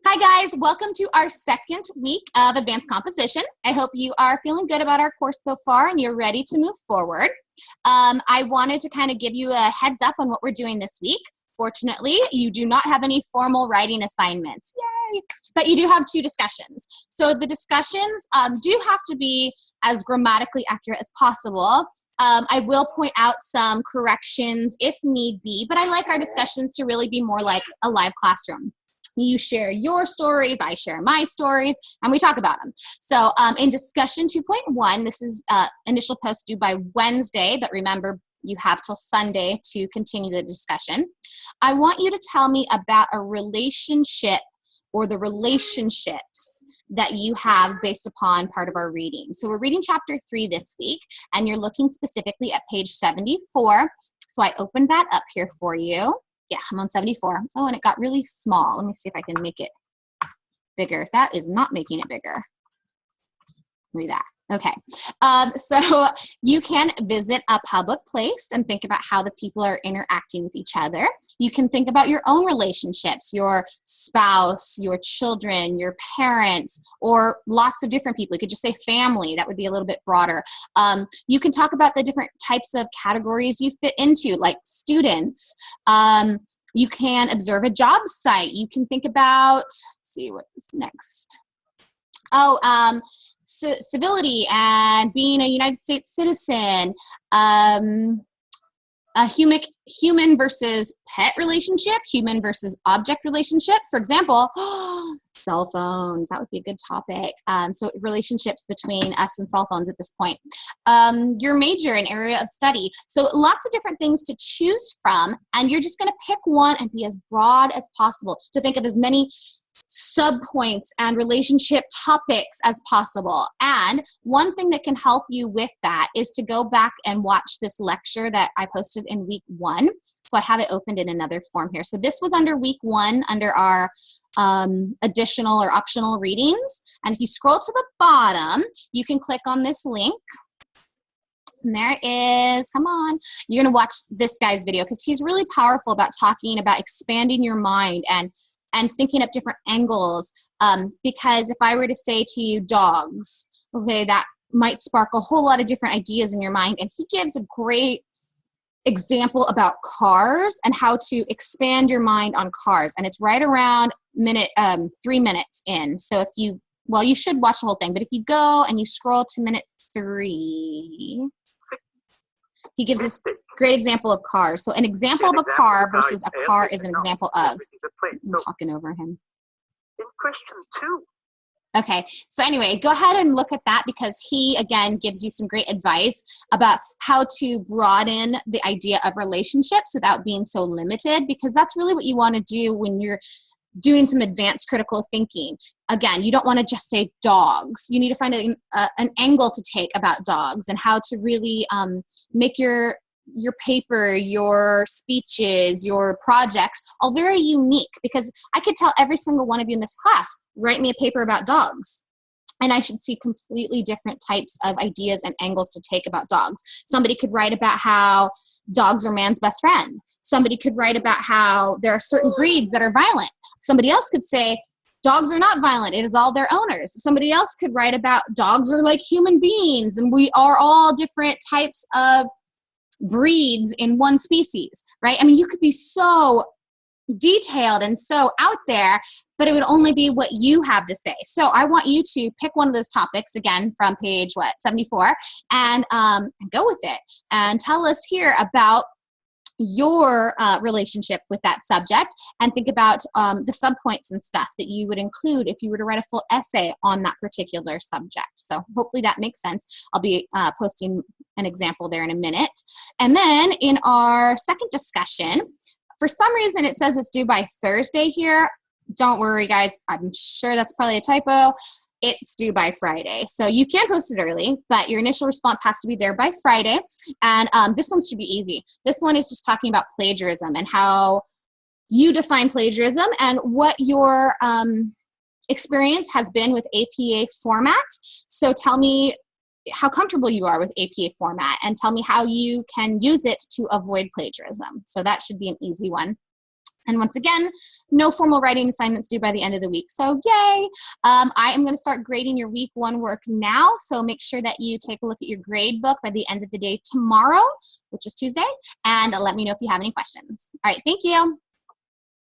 Hi guys, welcome to our second week of Advanced Composition. I hope you are feeling good about our course so far and you're ready to move forward. I wanted to kind of give you a heads up on what we're doing this week. Fortunately, you do not have any formal writing assignments, yay! But you do have two discussions. So the discussions do have to be as grammatically accurate as possible. I will point out some corrections if need be, but I like our discussions to really be more like a live classroom. You share your stories, I share my stories, and we talk about them. So in discussion 2.1, this is initial post due by Wednesday, but remember, you have till Sunday to continue the discussion. I want you to tell me about a relationship or the relationships that you have based upon part of our reading. So we're reading chapter 3 this week, and you're looking specifically at page 74. So I opened that up here for you. Yeah, I'm on 74. Oh, and it got really small. Let me see if I can make it bigger. That is not making it bigger. Read that. Okay. So you can visit a public place and think about how the people are interacting with each other. You can think about your own relationships, your spouse, your children, your parents, or lots of different people. You could just say family. That would be a little bit broader. You can talk about the different types of categories you fit into, like students. You can observe a job site. You can think about, let's see what's next. Oh, civility and being a United States citizen, a human versus pet relationship, human versus object relationship. For example, cell phones, that would be a good topic. So relationships between us and cell phones at this point. Your major and area of study. So lots of different things to choose from, and you're just gonna pick one and be as broad as possible to think of as many subpoints and relationship topics as possible. And one thing that can help you with that is to go back and watch this lecture that I posted in week 1. So I have it opened in another form here. So this was under week 1 under our additional or optional readings. And if you scroll to the bottom, you can click on this link. And there it is. Come on. You're going to watch this guy's video because he's really powerful about talking about expanding your mind and thinking up different angles, because if I were to say to you dogs, okay, that might spark a whole lot of different ideas in your mind. And he gives a great example about cars and how to expand your mind on cars. And it's right around 3 minutes in. So if you, well, you should watch the whole thing, but if you go and you scroll to minute 3, he gives us a great example of cars. So an example of a car versus a car is an example of. I'm talking over him. In question 2. Okay, so anyway, go ahead and look at that because he, again, gives you some great advice about how to broaden the idea of relationships without being so limited, because that's really what you want to do when you're doing some advanced critical thinking. Again, you don't want to just say dogs. You need to find an angle to take about dogs and how to really make your paper, your speeches, your projects all very unique, because I could tell every single one of you in this class, write me a paper about dogs. And I should see completely different types of ideas and angles to take about dogs. Somebody could write about how dogs are man's best friend. Somebody could write about how there are certain breeds that are violent. Somebody else could say, dogs are not violent, it is all their owners. Somebody else could write about dogs are like human beings and we are all different types of breeds in one species, right? I mean, you could be so detailed and so out there, but it would only be what you have to say. So I want you to pick one of those topics, again, from page, 74, and go with it. And tell us here about your relationship with that subject, and think about the subpoints and stuff that you would include if you were to write a full essay on that particular subject. So hopefully that makes sense. I'll be posting an example there in a minute. And then in our second discussion, for some reason it says it's due by Thursday here. Don't worry, guys. I'm sure that's probably a typo. It's due by Friday. So you can post it early, but your initial response has to be there by Friday. And this one should be easy. This one is just talking about plagiarism and how you define plagiarism and what your experience has been with APA format. So tell me how comfortable you are with APA format and tell me how you can use it to avoid plagiarism. So that should be an easy one. And once again, no formal writing assignments due by the end of the week. So yay. I am going to start grading your week 1 work now. So make sure that you take a look at your grade book by the end of the day tomorrow, which is Tuesday, and let me know if you have any questions. All right, thank you.